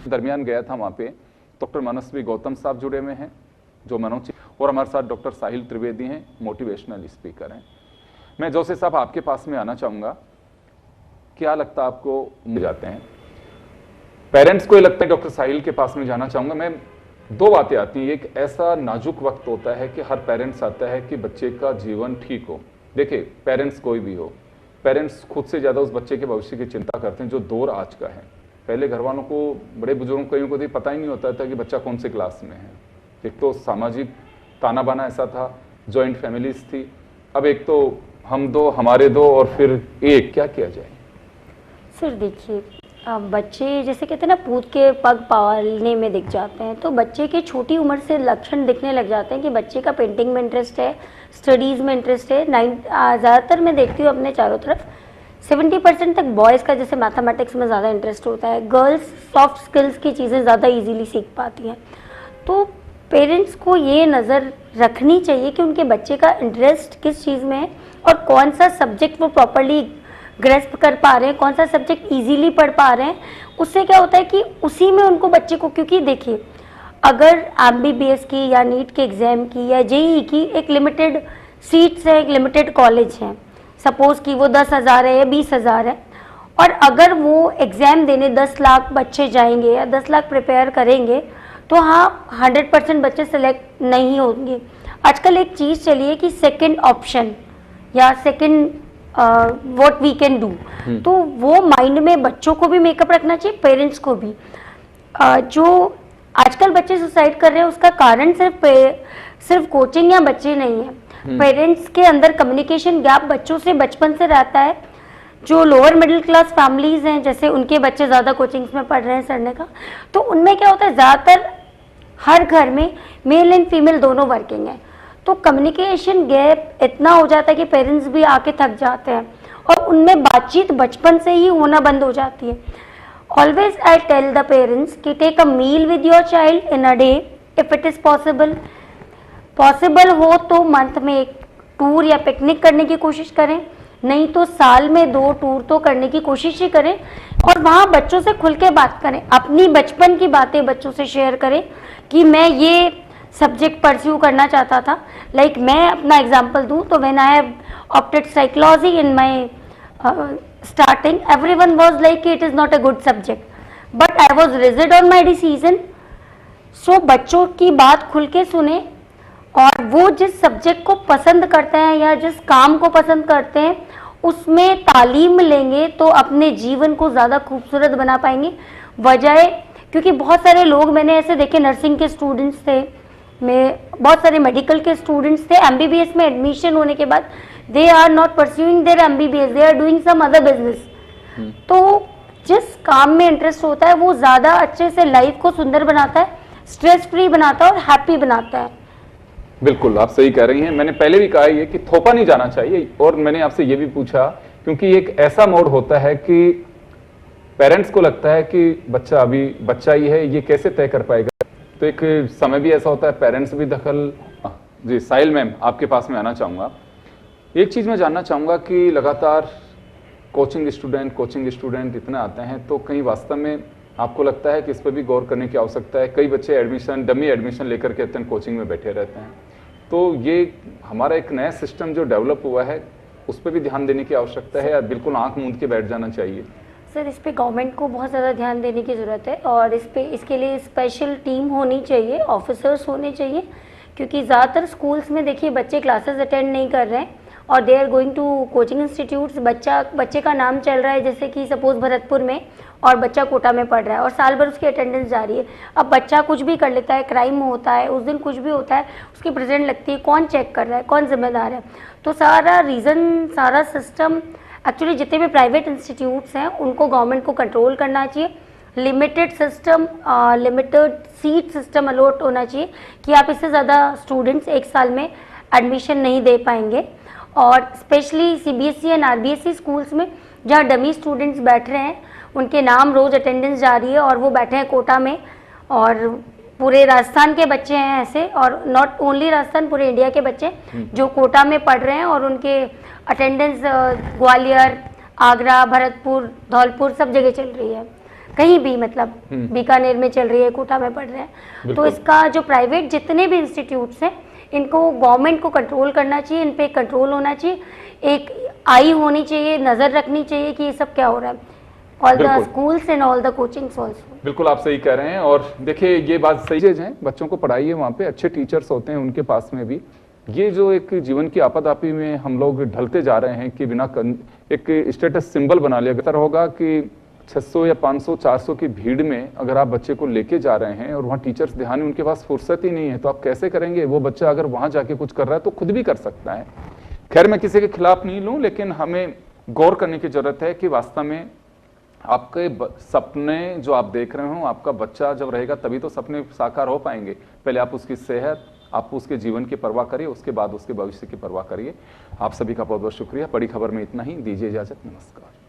दरमियान गया था, वहाँ पे डॉक्टर मनस्वी गौतम साहब जुड़े हुए हैं जो मनोज, और हमारे साथ डॉक्टर साहिल त्रिवेदी हैं, मोटिवेशनल स्पीकर हैं। मैं जोशी साहब आपके पास में आना चाहूँगा, क्या लगता है आपको मिल जाते हैं पेरेंट्स को? ये लगता है डॉक्टर साहिल के पास में जाना चाहूँगा मैं। दो बातें आती हैं, एक ऐसा नाजुक वक्त होता है कि हर पेरेंट्स आता है कि बच्चे का जीवन ठीक हो। देखिए पेरेंट्स कोई भी हो, पेरेंट्स खुद से ज़्यादा उस बच्चे के भविष्य की चिंता करते हैं। जो दौर आज का है, पहले घर वालों को, बड़े बुजुर्गों कईयों को पता ही नहीं होता था कि बच्चा कौन से क्लास में है। एक तो सामाजिक ताना बाना ऐसा था, जॉइंट फैमिलीज थी, अब एक तो हम दो हमारे दो और फिर एक, क्या किया जाए? सर देखिए, बच्चे जैसे कहते हैं ना, पूत के पग पालने में दिख जाते हैं, तो बच्चे के छोटी उम्र से लक्षण दिखने लग जाते हैं कि बच्चे का पेंटिंग में इंटरेस्ट है, स्टडीज़ में इंटरेस्ट है। ज़्यादातर मैं देखती हूँ अपने चारों तरफ 70% तक बॉयज़ का जैसे मैथमेटिक्स में ज़्यादा इंटरेस्ट होता है, गर्ल्स सॉफ्ट स्किल्स की चीज़ें ज़्यादा ईजीली सीख पाती हैं। तो पेरेंट्स को ये नज़र रखनी चाहिए कि उनके बच्चे का इंटरेस्ट किस चीज़ में है और कौन सा सब्जेक्ट वो प्रॉपरली ग्रेस्प कर पा रहे हैं, कौन सा सब्जेक्ट इजीली पढ़ पा रहे हैं। उससे क्या होता है कि उसी में उनको बच्चे को, क्योंकि देखिए अगर MBBS की या नीट के एग्ज़ाम की या JEE की एक लिमिटेड सीट्स है, एक लिमिटेड कॉलेज है, सपोज़ कि वो 10,000 है या 20,000 है, और अगर वो एग्ज़ाम देने 10 लाख बच्चे जाएंगे या 10 लाख प्रिपेयर करेंगे, तो हाँ 100% बच्चे सेलेक्ट नहीं होंगे। आजकल एक चीज़ चली है कि सेकेंड ऑप्शन या second what we can do, तो वो माइंड में बच्चों को भी मेकअप रखना चाहिए, पेरेंट्स को भी। जो आजकल बच्चे सुसाइड कर रहे हैं उसका कारण सिर्फ कोचिंग या बच्चे नहीं है, पेरेंट्स के अंदर कम्युनिकेशन गैप बच्चों से बचपन से रहता है। जो लोअर मिडिल क्लास फैमिलीज हैं, जैसे उनके बच्चे ज़्यादा कोचिंग्स में पढ़ रहे हैं सर ने कहा, तो उनमें क्या होता है, ज़्यादातर हर घर में मेल एंड फीमेल दोनों वर्किंग है, तो कम्युनिकेशन गैप इतना हो जाता है कि पेरेंट्स भी आके थक जाते हैं और उनमें बातचीत बचपन से ही होना बंद हो जाती है। Always I tell the parents कि take a meal with your child in a day if it is possible हो तो मंथ में एक टूर या पिकनिक करने की कोशिश करें, नहीं तो साल में 2 टूर तो करने की कोशिश ही करें, और वहाँ बच्चों से खुल के बात करें, अपनी बचपन की बातें बच्चों से शेयर करें कि मैं ये सब्जेक्ट परस्यू करना चाहता था। लाइक मैं अपना एग्जांपल दूं तो when I have opted psychology in my starting, everyone was like it is not a good subject, but I was rigid on my decision. So बच्चों की बात खुल के सुने, और वो जिस सब्जेक्ट को पसंद करते हैं या जिस काम को पसंद करते हैं उसमें तालीम लेंगे तो अपने जीवन को ज़्यादा खूबसूरत बना पाएंगे। बजाय, क्योंकि बहुत सारे लोग मैंने ऐसे देखे, नर्सिंग के स्टूडेंट्स थे, में बहुत सारे मेडिकल के स्टूडेंट्स थे, MBBS में एडमिशन होने के बाद they are not pursuing their MBBS, they are doing some other business. तो जिस काम में इंटरेस्ट होता है वो ज़्यादा अच्छे से लाइफ को सुंदर बनाता है, स्ट्रेस फ्री बनाता है और हैप्पी बनाता है। बिल्कुल आप सही कह रही हैं। मैंने पहले भी कहा ये कि थोपा नहीं जाना चाहिए, और मैंने आपसे ये भी पूछा क्योंकि एक ऐसा मोड होता है कि पेरेंट्स को लगता है कि बच्चा अभी बच्चा ही है, ये कैसे तय कर पाएगा, तो एक समय भी ऐसा होता है पेरेंट्स भी दखल। जी साहिल मैम, आपके पास में आना चाहूँगा। एक चीज़ मैं जानना चाहूँगा कि लगातार कोचिंग स्टूडेंट इतना आते हैं, तो कहीं वास्तव में आपको लगता है कि इस पर भी गौर करने की आवश्यकता है? कई बच्चे डमी एडमिशन लेकर के इतने कोचिंग में बैठे रहते हैं, तो ये हमारा एक नया सिस्टम जो डेवलप हुआ है उस पर भी ध्यान देने की आवश्यकता है, या बिल्कुल आंख मूंद के बैठ जाना चाहिए? सर इस पे गवर्नमेंट को बहुत ज़्यादा ध्यान देने की ज़रूरत है, और इसके लिए स्पेशल टीम होनी चाहिए, ऑफिसर्स होने चाहिए, क्योंकि ज़्यादातर स्कूल्स में देखिए बच्चे क्लासेस अटेंड नहीं कर रहे हैं और they are going to coaching institutes. बच्चे का नाम चल रहा है जैसे कि सपोज़ भरतपुर में, और बच्चा कोटा में पढ़ रहा है और साल भर उसकी अटेंडेंस जा रही है। अब बच्चा कुछ भी कर लेता है, क्राइम होता है उस दिन, कुछ भी होता है, उसकी प्रेजेंट लगती है, कौन चेक कर रहा है, कौन जिम्मेदार है? तो सारा सिस्टम एक्चुअली जितने भी प्राइवेट इंस्टीट्यूट्स हैं उनको गवर्नमेंट को कंट्रोल करना चाहिए। लिमिटेड सीट सिस्टम अलॉट होना चाहिए कि आप इससे ज़्यादा स्टूडेंट्स एक साल में एडमिशन नहीं दे पाएंगे। और specially CBSE and RBSE schools में जहाँ डमी स्टूडेंट्स बैठ रहे हैं, उनके नाम रोज़ अटेंडेंस जा रही है और वो बैठे हैं कोटा में, और पूरे राजस्थान के बच्चे हैं ऐसे, और नॉट ओनली राजस्थान, पूरे इंडिया के बच्चे जो कोटा में पढ़ रहे हैं, और उनके अटेंडेंस ग्वालियर, आगरा, भरतपुर, धौलपुर सब जगह चल रही है। कहीं भी, मतलब बीकानेर में चल रही है, कोटा में पढ़ रहे हैं, तो बिल्कुल। इसका जो प्राइवेट जितने भी इंस्टीट्यूट्स हैं, इनको गवर्नमेंट को कंट्रोल करना चाहिए, इन पे कंट्रोल होना चाहिए, एक आई होनी चाहिए, नज़र रखनी चाहिए कि ये सब क्या हो रहा है, ऑल द बिल्कुल। Schools and all the coachings also. बिल्कुल आप सही कह रहे हैं। और देखिए ये बात सही चीज है, बच्चों को पढ़ाइए, वहाँ पे अच्छे टीचर्स होते हैं उनके पास में भी। ये जो एक जीवन की आपाधापी में हम लोग ढलते जा रहे हैं कि बिना एक स्टेटस सिंबल बना लिया, बेहतर होगा कि 600 या 500 400 की भीड़ में अगर आप बच्चे को लेके जा रहे हैं और वहाँ टीचर्स ध्यान, उनके पास फुर्सत ही नहीं है, तो आप कैसे करेंगे? वो बच्चा अगर वहाँ जाके कुछ कर रहा है तो खुद भी कर सकता है। खैर मैं किसी के खिलाफ नहीं लूँ, लेकिन हमें गौर करने की जरूरत है कि वास्तव में आपके सपने जो आप देख रहे हो, आपका बच्चा जब रहेगा तभी तो सपने साकार हो पाएंगे। पहले आप उसकी सेहत, आप उसके जीवन की परवाह करिए, उसके बाद उसके भविष्य की परवाह करिए। आप सभी का बहुत बहुत शुक्रिया। बड़ी खबर में इतना ही, दीजिए इजाजत, नमस्कार।